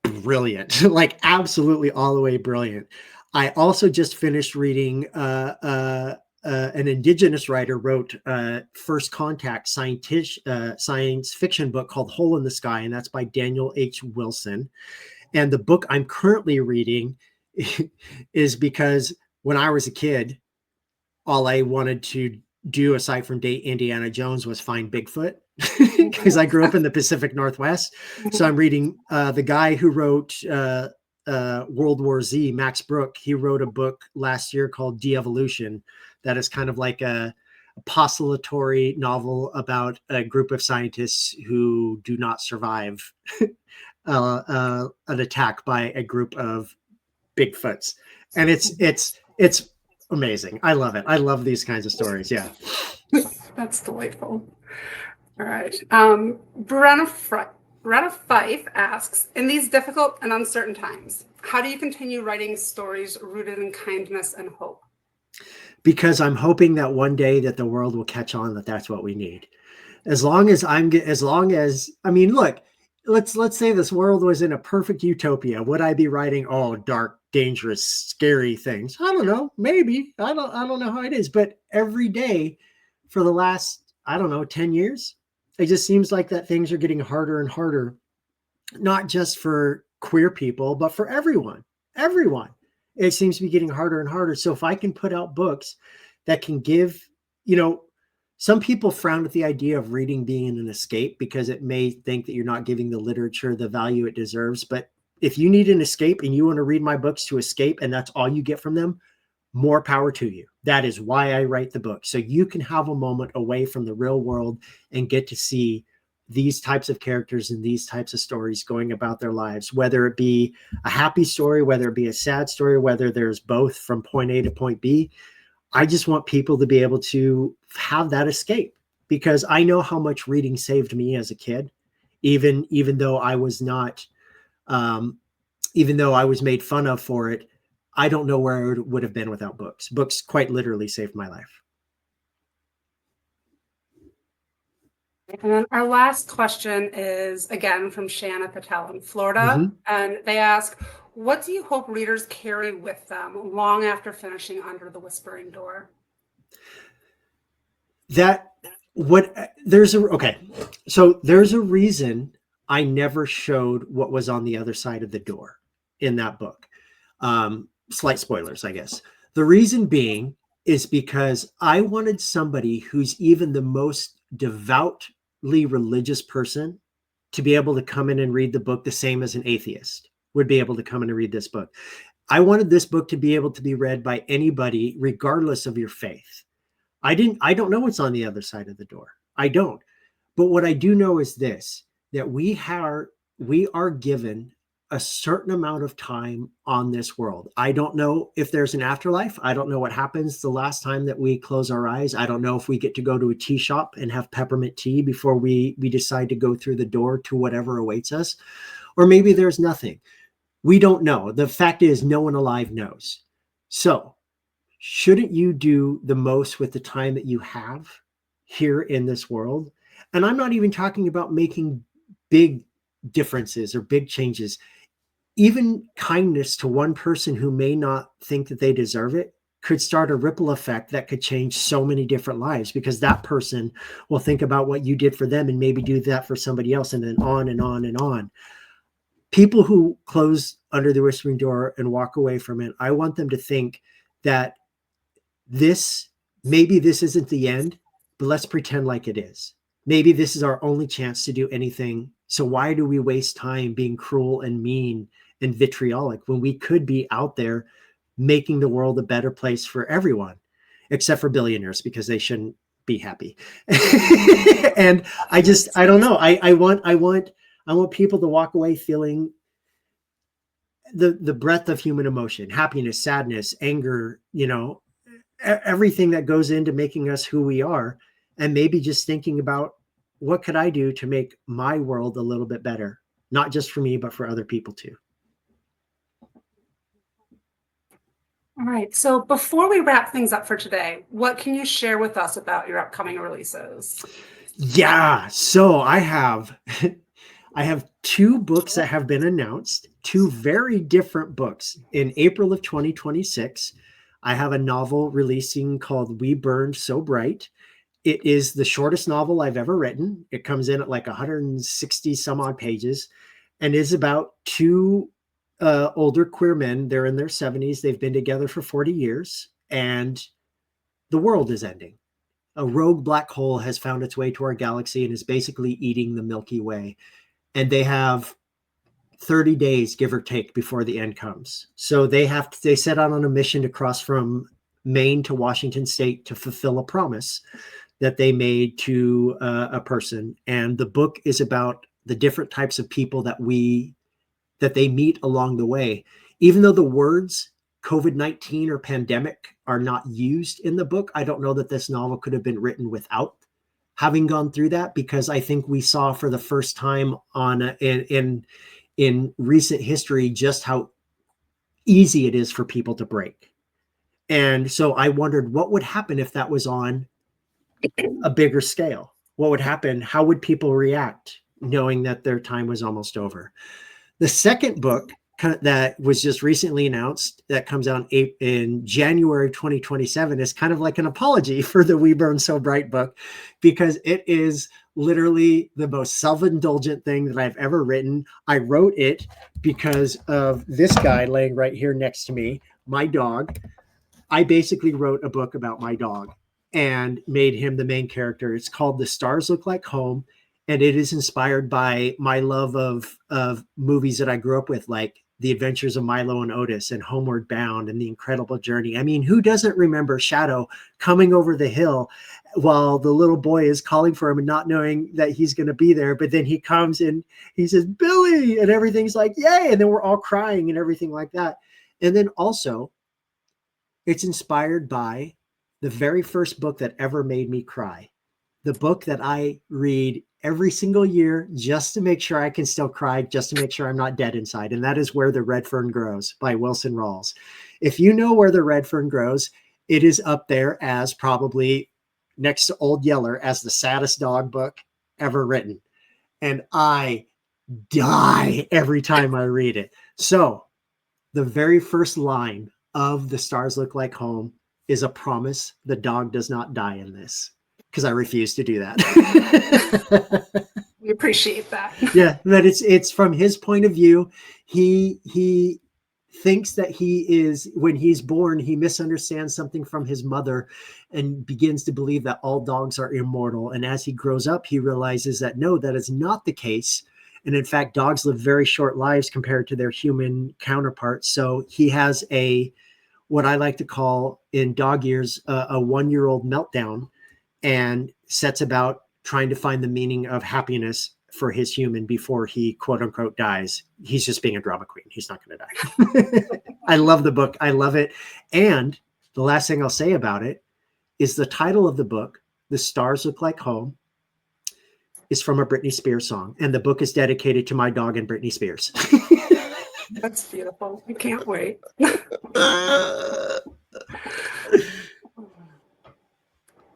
brilliant, like absolutely all the way brilliant. I also just finished reading an Indigenous writer wrote First Contact science fiction book called Hole in the Sky, and that's by Daniel H. Wilson. And the book I'm currently reading is because when I was a kid, all I wanted to do aside from date Indiana Jones was find Bigfoot because I grew up in the Pacific Northwest. So I'm reading the guy who wrote World War Z, Max Brooke. He wrote a book last year called De-Evolution that is kind of like a postulatory novel about a group of scientists who do not survive an attack by a group of Bigfoots. And it's amazing. I love it. I love these kinds of stories. Yeah. That's delightful. All right. Brenna Fife asks, in these difficult and uncertain times, how do you continue writing stories rooted in kindness and hope? Because I'm hoping that one day that the world will catch on that that's what we need. As long as I mean, look, let's say this world was in a perfect utopia. Would I be writing dark, dangerous, scary things? I don't know. Maybe. I don't know how it is. But every day for the last, 10 years, it just seems like that things are getting harder and harder, not just for queer people, but for everyone. It seems to be getting harder and harder. So if I can put out books that can give, some people frown at the idea of reading being an escape because it may think that you're not giving the literature the value it deserves. But if you need an escape and you want to read my books to escape and that's all you get from them, more power to you. That is why I write the book. So you can have a moment away from the real world and get to see these types of characters and these types of stories going about their lives, whether it be a happy story, whether it be a sad story, whether there's both from point A to point B. I just want people to be able to have that escape because I know how much reading saved me as a kid, even though I was not, even though I was made fun of for it. I don't know where I would have been without books. Books quite literally saved my life. And then our last question is, again, from Shanna Patel in Florida. And they ask, what do you hope readers carry with them long after finishing Under the Whispering Door? There's a reason I never showed what was on the other side of the door in that book. Slight spoilers, I guess. The reason being is because I wanted somebody who's even the most devoutly religious person to be able to come in and read the book the same as an atheist would be able to come in and read this book. I wanted this book to be able to be read by anybody, regardless of your faith. I don't know what's on the other side of the door. I don't. But what I do know is this, that we are given a certain amount of time on this world. I don't know if there's an afterlife. I don't know what happens the last time that we close our eyes. I don't know if we get to go to a tea shop and have peppermint tea before we decide to go through the door to whatever awaits us. Or maybe there's nothing. We don't know. The fact is, no one alive knows. So shouldn't you do the most with the time that you have here in this world? And I'm not even talking about making big differences or big changes. Even kindness to one person who may not think that they deserve it could start a ripple effect that could change so many different lives, because that person will think about what you did for them and maybe do that for somebody else, and then on and on and on. People who close Under the Whispering Door and walk away from it, I want them to think that maybe this isn't the end, but let's pretend like it is. maybe this is our only chance to do anything. So why do we waste time being cruel and mean and vitriolic when we could be out there making the world a better place for everyone, except for billionaires, because they shouldn't be happy. And I don't know. I want people to walk away feeling the breadth of human emotion, happiness, sadness, anger, everything that goes into making us who we are. And maybe just thinking about, what could I do to make my world a little bit better? Not just for me, but for other people too. All right. So before we wrap things up for today, what can you share with us about your upcoming releases? Yeah. So I have 2 books that have been announced, 2 very different books. In April of 2026, I have a novel releasing called We Burned So Bright. It is the shortest novel I've ever written. It comes in at like 160 some odd pages and is about 2 older queer men. They're in their 70s. They've been together for 40 years and the world is ending. A rogue black hole has found its way to our galaxy and is basically eating the Milky Way. And they have 30 days, give or take, before the end comes. So they set out on a mission to cross from Maine to Washington State to fulfill a promise that they made to a person. And the book is about the different types of people that they meet along the way. Even though the words COVID-19 or pandemic are not used in the book, I don't know that this novel could have been written without having gone through that, because I think we saw for the first time in recent history just how easy it is for people to break. And so I wondered what would happen if that was on a bigger scale. What would happen? How would people react knowing that their time was almost over? The second book that was just recently announced that comes out in January 2027 is kind of like an apology for the We Burn So Bright book, because it is literally the most self-indulgent thing that I've ever written. I wrote it because of this guy laying right here next to me, my dog. I basically wrote a book about my dog and made him the main character. It's called The Stars Look Like Home. And it is inspired by my love of movies that I grew up with, like The Adventures of Milo and Otis and Homeward Bound and The Incredible Journey. I mean, who doesn't remember Shadow coming over the hill while the little boy is calling for him and not knowing that he's going to be there? But then he comes and he says, Billy, and everything's like, yay. And then we're all crying and everything like that. And then also it's inspired by the very first book that ever made me cry. The book that I read every single year just to make sure I can still cry, just to make sure I'm not dead inside. And that is Where the Red Fern Grows by Wilson Rawls. If you know Where the Red Fern Grows, it is up there as probably next to Old Yeller as the saddest dog book ever written. And I die every time I read it. So the very first line of The Stars Look Like Home is a promise the dog does not die in this, because I refuse to do that. We appreciate that. Yeah, but it's from his point of view. He thinks that when he's born, he misunderstands something from his mother and begins to believe that all dogs are immortal. And as he grows up, he realizes that no, that is not the case. And in fact, dogs live very short lives compared to their human counterparts. So he has what I like to call in dog years, a 1-year-old meltdown, and sets about trying to find the meaning of happiness for his human before he quote unquote dies. He's just being a drama queen. He's not going to die. I love the book. I love it. And the last thing I'll say about it is the title of the book, The Stars Look Like Home, is from a Britney Spears song. And the book is dedicated to my dog and Britney Spears. That's beautiful. I can't wait.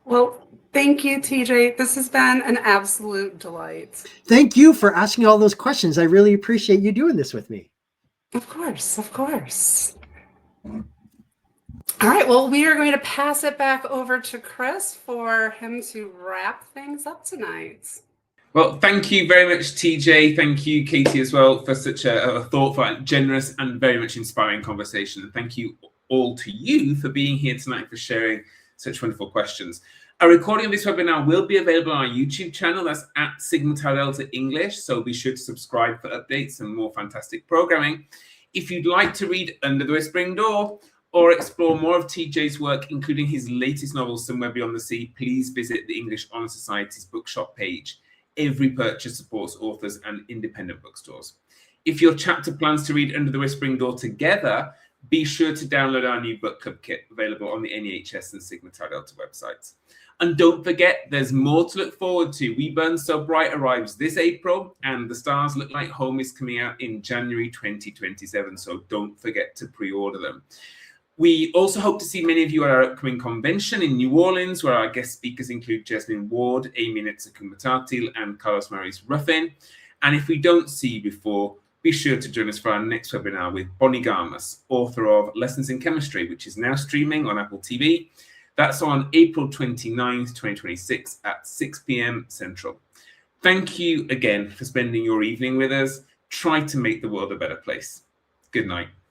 Well, thank you, TJ. This has been an absolute delight. Thank you for asking all those questions. I really appreciate you doing this with me. Of course, of course. All right, well, we are going to pass it back over to Chris for him to wrap things up tonight. Well, thank you very much, TJ. Thank you, Katie, as well, for such a thoughtful, generous, and very much inspiring conversation. And thank you all to you for being here tonight, for sharing such wonderful questions. A recording of this webinar will be available on our YouTube channel. That's at Sigma Tau Delta English. So be sure to subscribe for updates and more fantastic programming. If you'd like to read Under the Whispering Door or explore more of TJ's work, including his latest novel, Somewhere Beyond the Sea, please visit the English Honor Society's bookshop page. Every purchase supports authors and independent bookstores. If your chapter plans to read Under the Whispering Door together, be sure to download our new book club kit available on the NEHS and Sigma Tau Delta websites. And don't forget, there's more to look forward to. We Burn So Bright arrives this April, and The Stars Look Like Home is coming out in January 2027, so don't forget to pre-order them. We also hope to see many of you at our upcoming convention in New Orleans, where our guest speakers include Jasmine Ward, Amy Netsukumatatil, and Carlos Maurice Ruffin. And if we don't see you before, be sure to join us for our next webinar with Bonnie Garmus, author of Lessons in Chemistry, which is now streaming on Apple TV. That's on April 29th, 2026 at 6 p.m. Central. Thank you again for spending your evening with us. Try to make the world a better place. Good night.